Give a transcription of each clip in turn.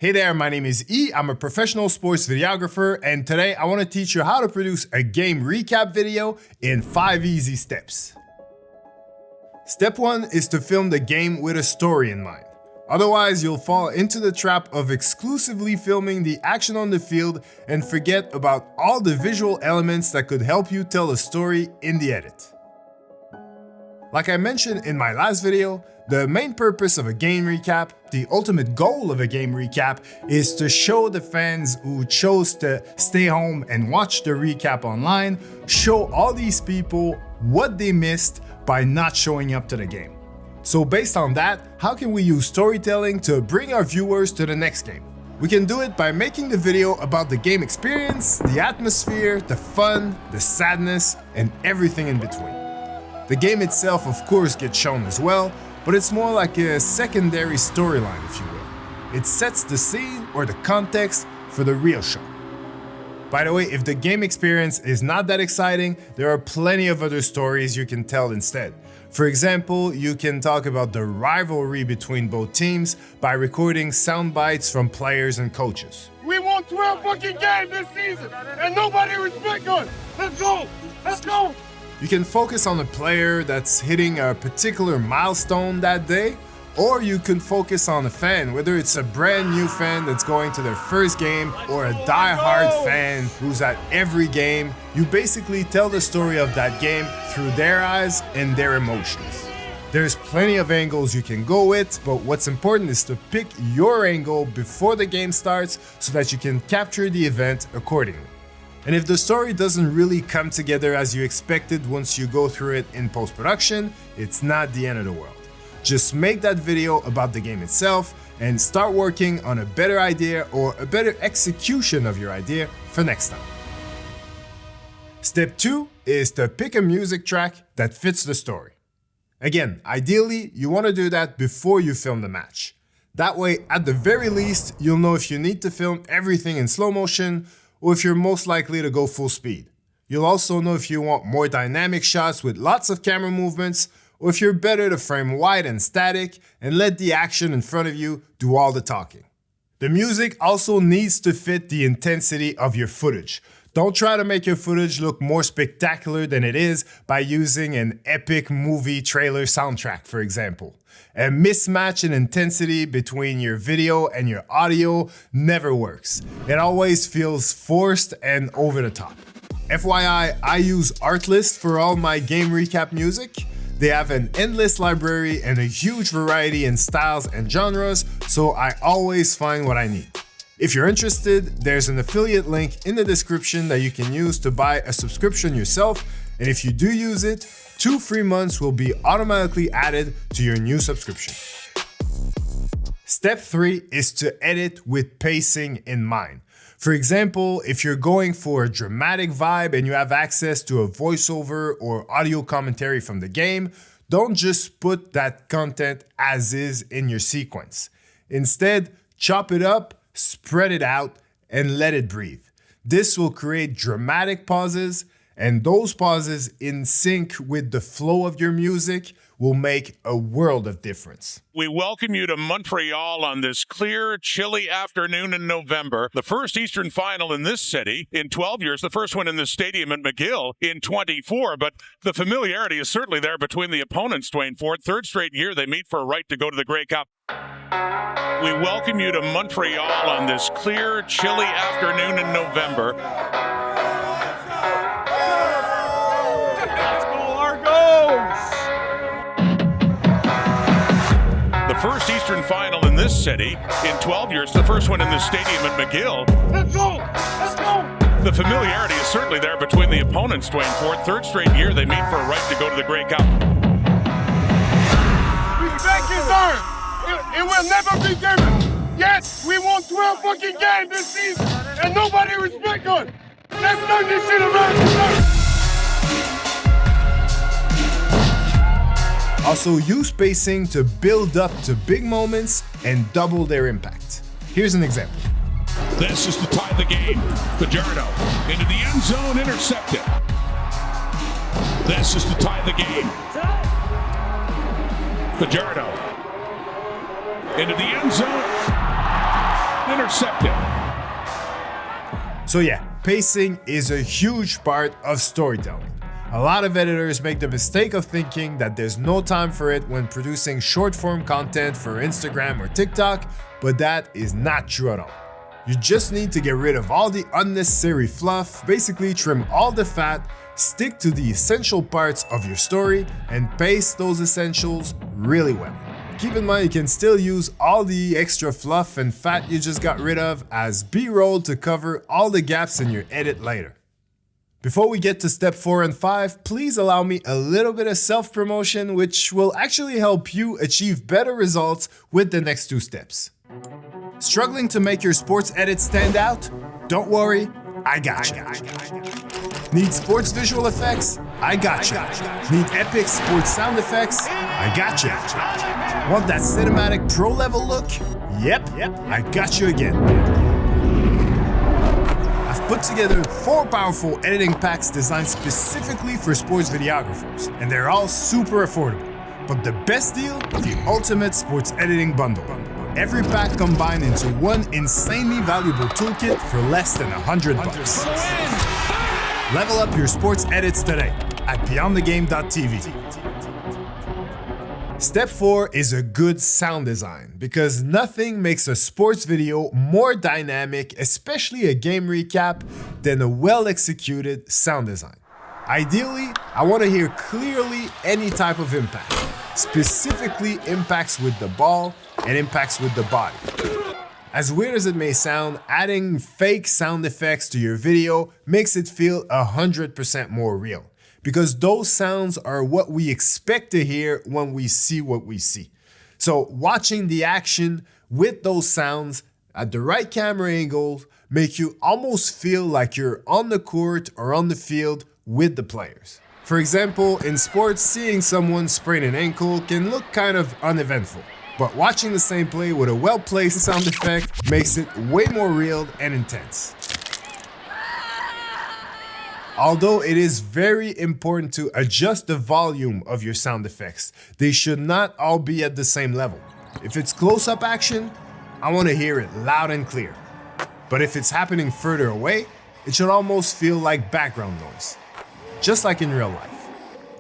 Hey there, my name is E. I'm a professional sports videographer, and today I want to teach you how to produce a game recap video in 5 easy steps. Step 1 is to film the game with a story in mind. Otherwise, you'll fall into the trap of exclusively filming the action on the field and forget about all the visual elements that could help you tell a story in the edit. Like I mentioned in my last video, the main purpose of a game recap, the ultimate goal of a game recap, is to show the fans who chose to stay home and watch the recap online, show all these people what they missed by not showing up to the game. So based on that, how can we use storytelling to bring our viewers to the next game? We can do it by making the video about the game experience, the atmosphere, the fun, the sadness, and everything in between. The game itself, of course, gets shown as well, but it's more like a secondary storyline, if you will. It sets the scene or the context for the real show. By the way, if the game experience is not that exciting, there are plenty of other stories you can tell instead. For example, you can talk about the rivalry between both teams by recording sound bites from players and coaches. We won 12 fucking games this season, and nobody respects us. Let's go! Let's go! You can focus on a player that's hitting a particular milestone that day, or you can focus on a fan, whether it's a brand new fan that's going to their first game or a die-hard fan who's at every game. You basically tell the story of that game through their eyes and their emotions. There's plenty of angles you can go with, but what's important is to pick your angle before the game starts so that you can capture the event accordingly. And if the story doesn't really come together as you expected once you go through it in post-production, it's not the end of the world. Just make that video about the game itself and start working on a better idea or a better execution of your idea for next time. Step 2 is to pick a music track that fits the story. Again, ideally, you want to do that before you film the match. That way, at the very least, you'll know if you need to film everything in slow motion or if you're most likely to go full speed. You'll also know if you want more dynamic shots with lots of camera movements, or if you're better to frame wide and static and let the action in front of you do all the talking. The music also needs to fit the intensity of your footage. Don't try to make your footage look more spectacular than it is by using an epic movie trailer soundtrack, for example. A mismatch in intensity between your video and your audio never works. It always feels forced and over the top. FYI, I use ARTLIST for all my game recap music. They have an endless library and a huge variety in styles and genres, so I always find what I need. If you're interested, there's an affiliate link in the description that you can use to buy a subscription yourself, and if you do use it, 2 free months will be automatically added to your new subscription. Step 3 is to edit with pacing in mind. For example, if you're going for a dramatic vibe and you have access to a voiceover or audio commentary from the game, don't just put that content as is in your sequence. Instead, chop it up, spread it out, and let it breathe. This will create dramatic pauses, and those pauses in sync with the flow of your music will make a world of difference. We welcome you to Montreal on this clear, chilly afternoon in November. The first Eastern final in this city in 12 years, the first one in the stadium at McGill in 24, but the familiarity is certainly there between the opponents, Dwayne Ford. Third straight year they meet for a right to go to the Grey Cup. We welcome you to Montreal on this clear, chilly afternoon in November. Let's go, Argos! The first Eastern final in this city in 12 years, the first one in the stadium at McGill. Let's go! Let's go! The familiarity is certainly there between the opponents, Dwayne Ford. Third straight year they meet for a right to go to the Grey Cup. Respect is earned. It will never be given. Yes, we won 12 fucking games this season, and nobody respects us. Let's turn this shit around. Also, use pacing to build up to big moments and double their impact. Here's an example. This is to tie the game. Fajardo into the end zone, intercepted. This is to tie the game. Fajardo into the end zone. intercepted. So yeah, pacing is a huge part of storytelling. A lot of editors make the mistake of thinking that there's no time for it when producing short-form content for Instagram or TikTok, but that is not true at all. You just need to get rid of all the unnecessary fluff, basically trim all the fat, stick to the essential parts of your story, and pace those essentials really well. Keep in mind you can still use all the extra fluff and fat you just got rid of as B-roll to cover all the gaps in your edit later. Before we get to step 4 and 5, please allow me a little bit of self-promotion, which will actually help you achieve better results with the next 2 steps. Struggling to make your sports edit stand out? Don't worry, I got you. Need sports visual effects? I got you. Need epic sports sound effects? I got you. Want that cinematic pro level look? Yep, I got you again. I've put together 4 powerful editing packs designed specifically for sports videographers, and they're all super affordable. But the best deal? The ultimate sports editing bundle. Every pack combined into one insanely valuable toolkit for less than $100. Level up your sports edits today at beyondthegame.tv. Step 4 is a good sound design, because nothing makes a sports video more dynamic, especially a game recap, than a well-executed sound design. Ideally, I want to hear clearly any type of impact, specifically impacts with the ball and impacts with the body. As weird as it may sound, adding fake sound effects to your video makes it feel 100% more real, because those sounds are what we expect to hear when we see what we see. So watching the action with those sounds at the right camera angle make you almost feel like you're on the court or on the field with the players. For example, in sports, seeing someone sprain an ankle can look kind of uneventful, but watching the same play with a well-placed sound effect makes it way more real and intense. Although it is very important to adjust the volume of your sound effects, they should not all be at the same level. If it's close-up action, I want to hear it loud and clear. But if it's happening further away, it should almost feel like background noise, just like in real life.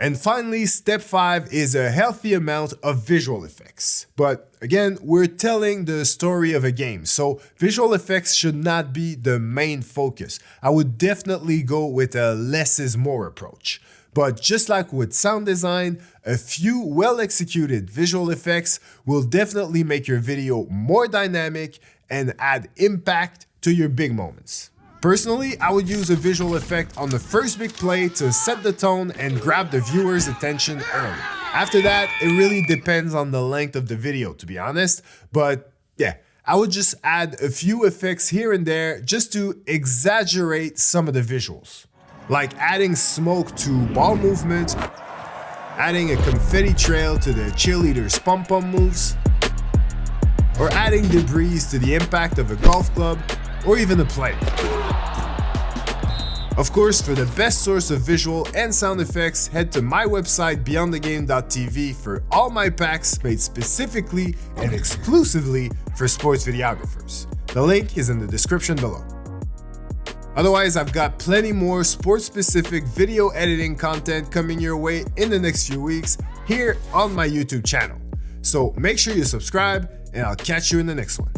And finally, step 5 is a healthy amount of visual effects. But again, we're telling the story of a game, so visual effects should not be the main focus. I would definitely go with a less is more approach. But just like with sound design, a few well-executed visual effects will definitely make your video more dynamic and add impact to your big moments. Personally, I would use a visual effect on the first big play to set the tone and grab the viewer's attention early. After that, it really depends on the length of the video, to be honest. But yeah, I would just add a few effects here and there just to exaggerate some of the visuals. Like adding smoke to ball movement, adding a confetti trail to the cheerleaders' pom-pom moves, or adding debris to the impact of a golf club, or even a play. Of course, for the best source of visual and sound effects, head to my website beyondthegame.tv for all my packs made specifically and exclusively for sports videographers. The link is in the description below. Otherwise, I've got plenty more sports-specific video editing content coming your way in the next few weeks here on my YouTube channel. So make sure you subscribe, and I'll catch you in the next one.